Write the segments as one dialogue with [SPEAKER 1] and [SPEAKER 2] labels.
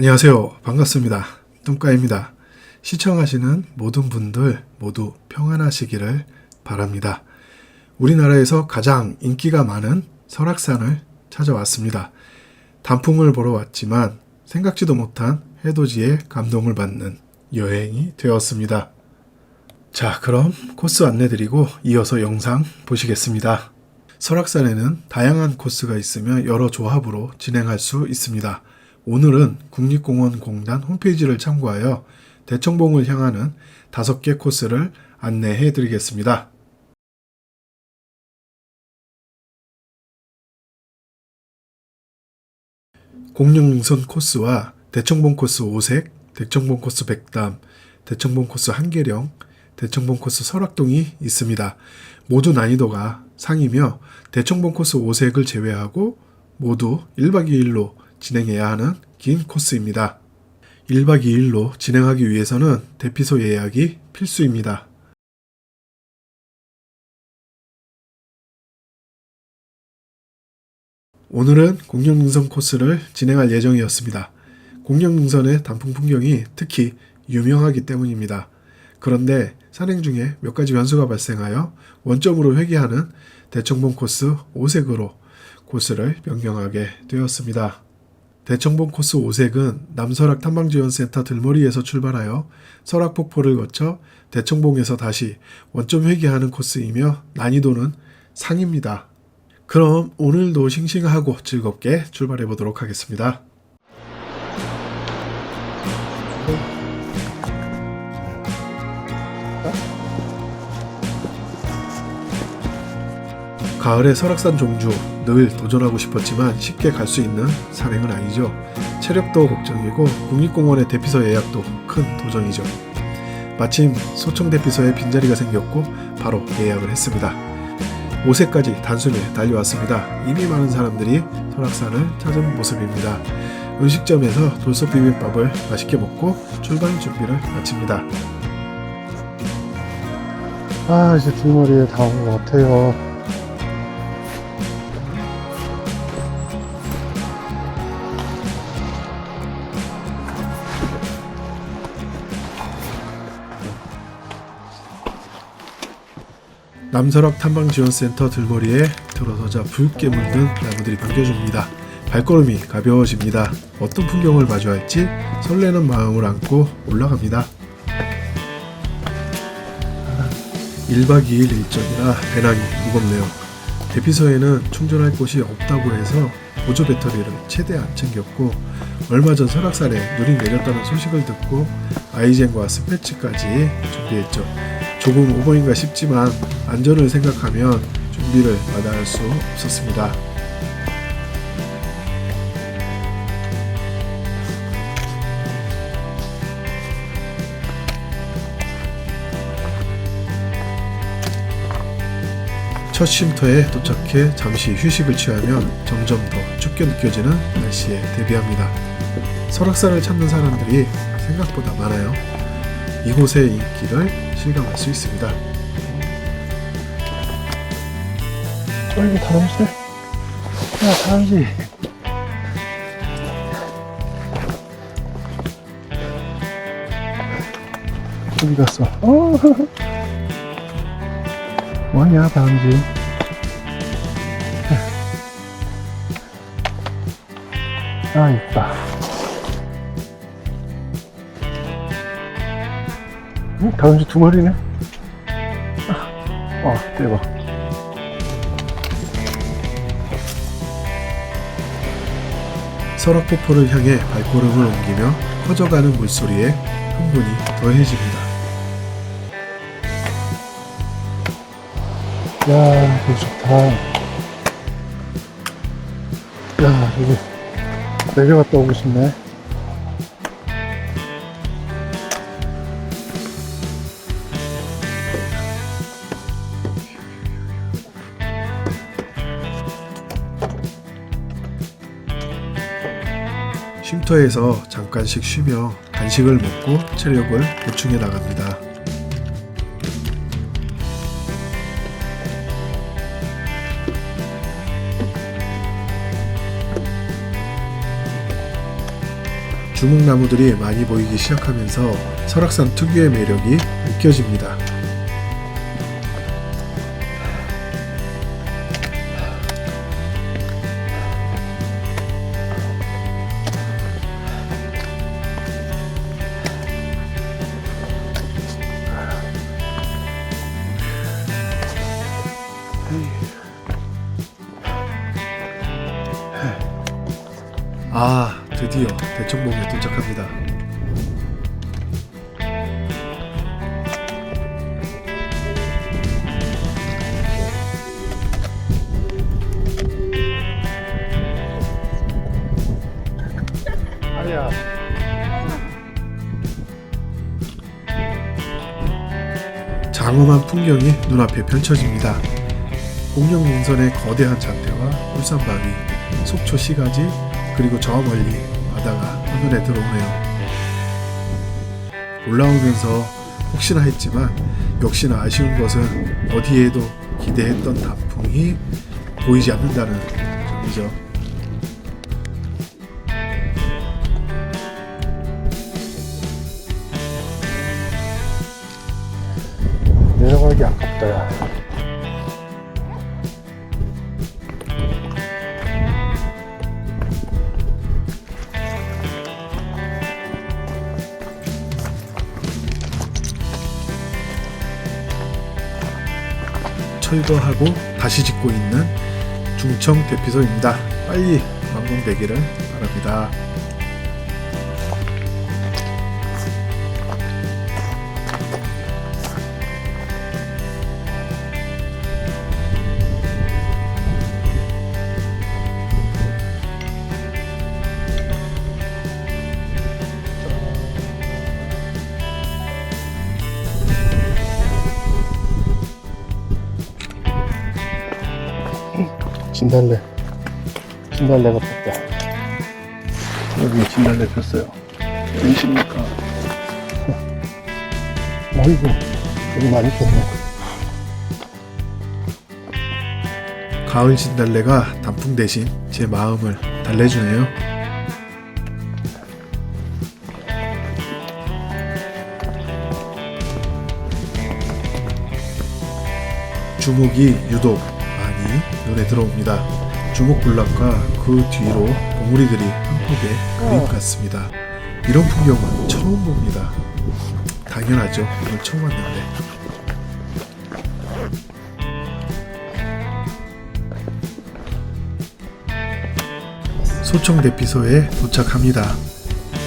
[SPEAKER 1] 안녕하세요. 반갑습니다. 뚱까입니다. 시청하시는 모든 분들 모두 평안하시기를 바랍니다. 우리나라에서 가장 인기가 많은 설악산을 찾아왔습니다. 단풍을 보러 왔지만 생각지도 못한 해돋이에 감동을 받는 여행이 되었습니다. 자, 그럼 코스 안내드리고 이어서 영상 보시겠습니다. 설악산에는 다양한 코스가 있으며 여러 조합으로 진행할 수 있습니다. 오늘은 국립공원공단 홈페이지를 참고하여 대청봉을 향하는 5개 코스를 안내해 드리겠습니다. 공룡능선 코스와 대청봉 코스 5색, 대청봉 코스 백담, 대청봉 코스 한계령, 대청봉 코스 설악동이 있습니다. 모두 난이도가 상이며 대청봉 코스 5색을 제외하고 모두 1박 2일로 진행해야 하는 긴 코스입니다. 1박 2일로 진행하기 위해서는 대피소 예약이 필수입니다. 오늘은 공룡능선 코스를 진행할 예정이었습니다. 공룡능선의 단풍 풍경이 특히 유명하기 때문입니다. 그런데 산행 중에 몇 가지 변수가 발생하여 원점으로 회귀하는 대청봉 코스 5색으로 코스를 변경하게 되었습니다. 대청봉 코스 5색은 남설악 탐방지원센터 들머리에서 출발하여 설악폭포를 거쳐 대청봉에서 다시 원점 회귀하는 코스이며 난이도는 상입니다. 그럼 오늘도 싱싱하고 즐겁게 출발해 보도록 하겠습니다. 가을의 설악산 종주 늘 도전하고 싶었지만 쉽게 갈 수 있는 산행은 아니죠. 체력도 걱정이고 국립공원의 대피소 예약도 큰 도전이죠. 마침 소청 대피소에 빈자리가 생겼고 바로 예약을 했습니다. 5세까지 단숨에 달려왔습니다. 이미 많은 사람들이 설악산을 찾은 모습입니다. 음식점에서 돌솥 비빔밥을 맛있게 먹고 출발 준비를 마칩니다.
[SPEAKER 2] 이제 뒷머리에 다 온 것 같아요.
[SPEAKER 1] 남설악 탐방지원센터 들머리에 들어서자 붉게 물든 나무들이 반겨줍니다. 발걸음이 가벼워집니다. 어떤 풍경을 마주할지 설레는 마음을 안고 올라갑니다. 1박 2일 일정이라 배낭이 무겁네요. 대피소에는 충전할 곳이 없다고 해서 보조 배터리를 최대한 챙겼고 얼마 전 설악산에 눈이 내렸다는 소식을 듣고 아이젠과 스패치까지 준비했죠. 조금 오버인가 싶지만 안전을 생각하면 준비를 마다할 수 없었습니다. 첫 쉼터에 도착해 잠시 휴식을 취하면 점점 더 춥게 느껴지는 날씨에 대비합니다. 설악산을 찾는 사람들이 생각보다 많아요. 이곳의 인기를 실감할 수 있습니다.
[SPEAKER 2] 이거 다람쥐? 야, 다람쥐. 어디 갔어? 뭐하냐, 다람쥐? 있다. 다람쥐 2마리네? 대박.
[SPEAKER 1] 설악폭포를 향해 발걸음을 옮기며 커져가는 물소리에 흥분이 더해집니다.
[SPEAKER 2] 야, 이거 좋다. 야, 이거 내려갔다 오고 싶네.
[SPEAKER 1] 쉼터에서 잠깐씩 쉬며 간식을 먹고 체력을 보충해 나갑니다. 주목나무들이 많이 보이기 시작하면서 설악산 특유의 매력이 느껴집니다. 아, 드디어 대청봉에 도착합니다.
[SPEAKER 2] 아니야.
[SPEAKER 1] 장엄한 풍경이 눈앞에 펼쳐집니다. 공룡능선의 거대한 잔대와 울산바위, 속초 시가지, 그리고 저 멀리 바다가 한눈에 들어오네요. 올라오면서 혹시나 했지만 역시나 아쉬운 것은 어디에도 기대했던 단풍이 보이지 않는다는 점이죠.
[SPEAKER 2] 내려가기 아깝다, 야.
[SPEAKER 1] 철거하고 다시 짓고 있는 중청 대피소입니다. 빨리 완공되기를 바랍니다.
[SPEAKER 2] 진달래가 폈다. 여기 진달래 폈어요. 보이십니까? 어이구, 여기 많이 폈네.
[SPEAKER 1] 가을 진달래가 단풍 대신 제 마음을 달래주네요. 주목이 유독 많이 눈에 들어옵니다. 주목군락과 그 뒤로 봉우리들이 한 폭의 그림 같습니다. 이런 풍경은 처음 봅니다. 당연하죠. 오늘 처음 왔는데. 소청 대피소에 도착합니다.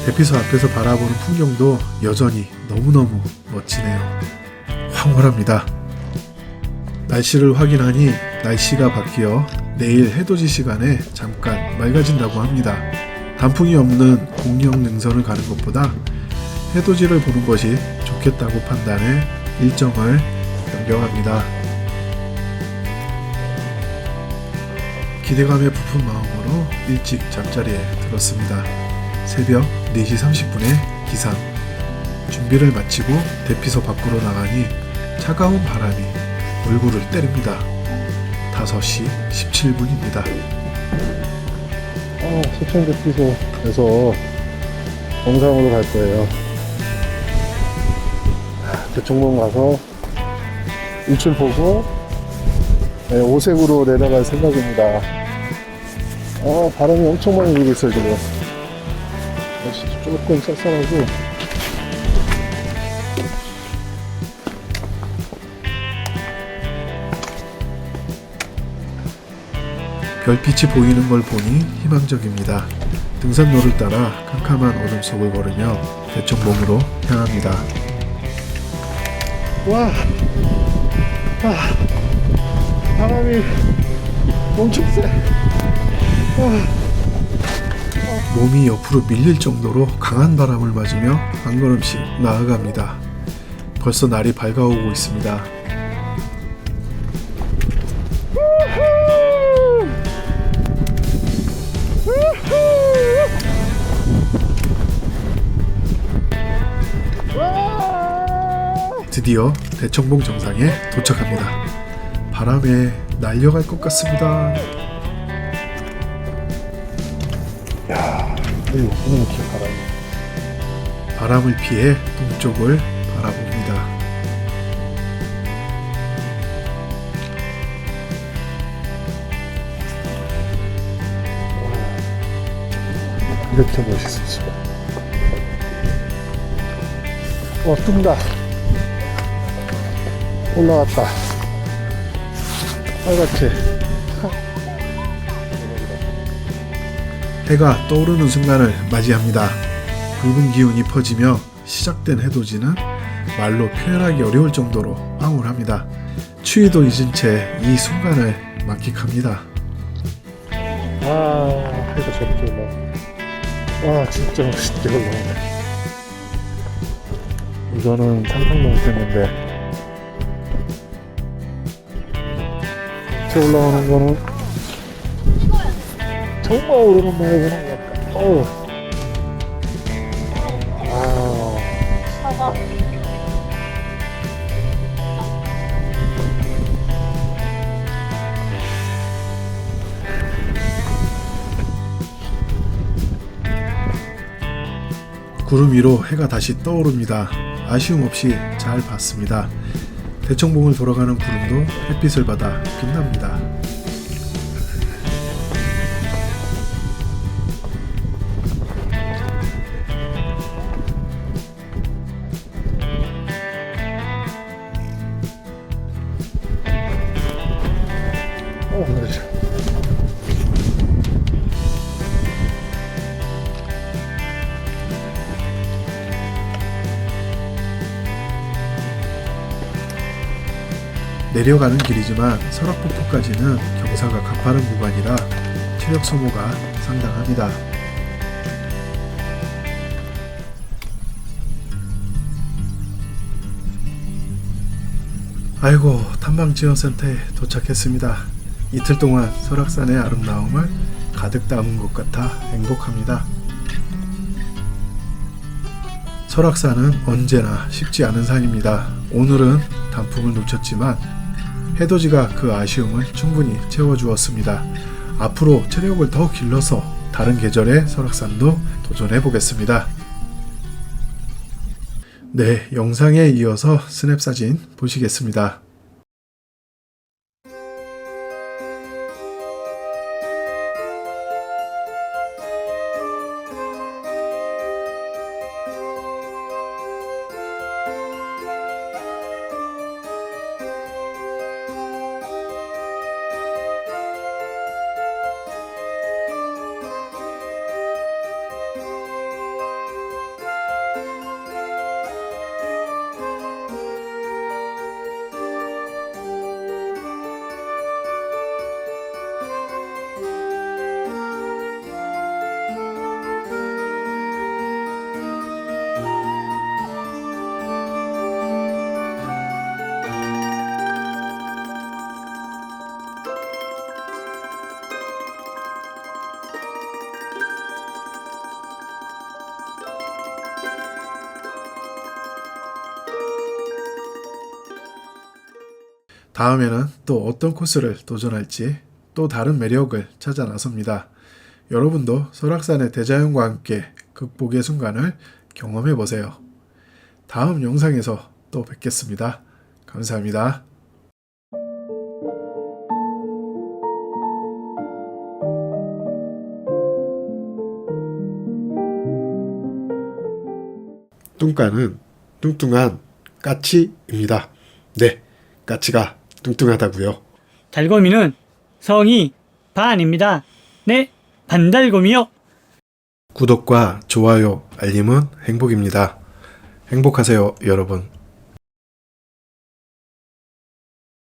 [SPEAKER 1] 대피소 앞에서 바라보는 풍경도 여전히 너무너무 멋지네요. 황홀합니다. 날씨를 확인하니 날씨가 바뀌어 내일 해돋이 시간에 잠깐 맑아진다고 합니다. 단풍이 없는 공룡능선을 가는 것보다 해돋이를 보는 것이 좋겠다고 판단해 일정을 변경합니다. 기대감에 부푼 마음으로 일찍 잠자리에 들었습니다. 새벽 4시 30분에 기상. 준비를 마치고 대피소 밖으로 나가니 차가운 바람이 얼굴을 때립니다. 5시 17분입니다.
[SPEAKER 2] 소청 대피소에서 정상으로 갈 거예요. 대청봉 가서 일출 보고 오색으로 내려갈 생각입니다. 바람이 엄청 많이 불고 있어요, 지금. 날씨 조금 쌀쌀하고.
[SPEAKER 1] 별빛이 보이는 걸 보니 희망적입니다. 등산로를 따라 캄캄한 어둠 속을 걸으며 대청봉으로 향합니다.
[SPEAKER 2] 와, 바람이 엄청 세.
[SPEAKER 1] 몸이 옆으로 밀릴 정도로 강한 바람을 맞으며 한 걸음씩 나아갑니다. 벌써 날이 밝아오고 있습니다. 드디어 대청봉 정상에 도착합니다. 바람에 날려갈 것 같습니다.
[SPEAKER 2] 야, 이거 너무 긴 바람이.
[SPEAKER 1] 바람을 피해 동쪽을 바라봅니다.
[SPEAKER 2] 이렇게 멋있을 수가. 뜬다. 올라왔다. 빨갛게.
[SPEAKER 1] 해가 떠오르는 순간을 맞이합니다. 붉은 기운이 퍼지며 시작된 해돋이는 말로 표현하기 어려울 정도로 황홀합니다. 추위도 잊은 채 이 순간을 만끽합니다.
[SPEAKER 2] 해가 저렇게 올라와. 진짜 멋있게 올라오네. 이거는 상상도 못했는데. 이렇게 올라오는 거는 정말 오랜만에 보는 것 같다.
[SPEAKER 1] 구름 위로 해가 다시 떠오릅니다. 아쉬움 없이 잘 봤습니다. 대청봉을 돌아가는 구름도 햇빛을 받아 빛납니다.
[SPEAKER 2] 그렇죠.
[SPEAKER 1] 내려가는 길이지만 설악폭포까지는 경사가 가파른 구간이라 체력 소모가 상당합니다. 아이고, 탐방지원센터에 도착했습니다. 이틀 동안 설악산의 아름다움을 가득 담은 것 같아 행복합니다. 설악산은 언제나 쉽지 않은 산입니다. 오늘은 단풍을 놓쳤지만 해돋이가 그 아쉬움을 충분히 채워주었습니다. 앞으로 체력을 더 길러서 다른 계절의 설악산도 도전해 보겠습니다. 네, 영상에 이어서 스냅 사진 보시겠습니다. 다음에는 또 어떤 코스를 도전할지 또 다른 매력을 찾아 나섭니다. 여러분도 설악산의 대자연과 함께 극복의 순간을 경험해 보세요. 다음 영상에서 또 뵙겠습니다. 감사합니다. 뚱까는 뚱뚱한 까치입니다. 네, 까치가 뚱뚱하다고요.
[SPEAKER 3] 달고미는 성이 반입니다. 네, 반달고미요.
[SPEAKER 1] 구독과 좋아요, 알림은 행복입니다. 행복하세요, 여러분.